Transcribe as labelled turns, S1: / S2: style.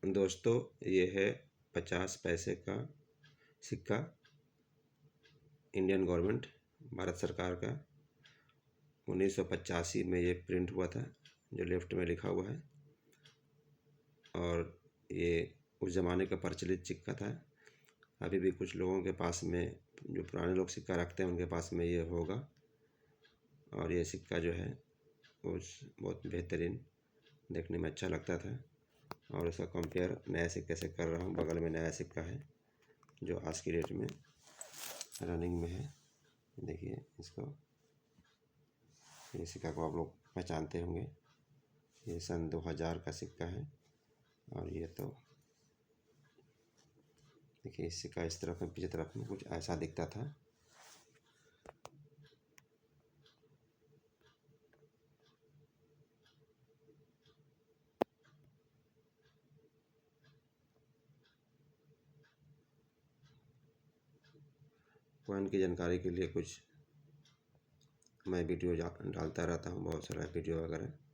S1: दोस्तों, ये है 50 पैसे का सिक्का, इंडियन गवर्नमेंट, भारत सरकार का। 1985 में ये प्रिंट हुआ था, जो लेफ्ट में लिखा हुआ है। और ये उस ज़माने का प्रचलित सिक्का था। अभी भी कुछ लोगों के पास में, जो पुराने लोग सिक्का रखते हैं, उनके पास में ये होगा। और ये सिक्का जो है उस बहुत बेहतरीन, देखने में अच्छा लगता था। और उसका कंपेयर नए सिक्के से कर रहा हूँ। बगल में नया सिक्का है जो आज की डेट में रनिंग में है। देखिए इसको, ये सिक्का को आप लोग पहचानते होंगे। ये सन 2000 का सिक्का है। और ये तो देखिए, इस सिक्का इस तरफ में, पीछे तरफ में कुछ ऐसा दिखता था। कॉइन की जानकारी के लिए कुछ मैं वीडियो डालता रहता हूँ, बहुत सारा वीडियो वगैरह।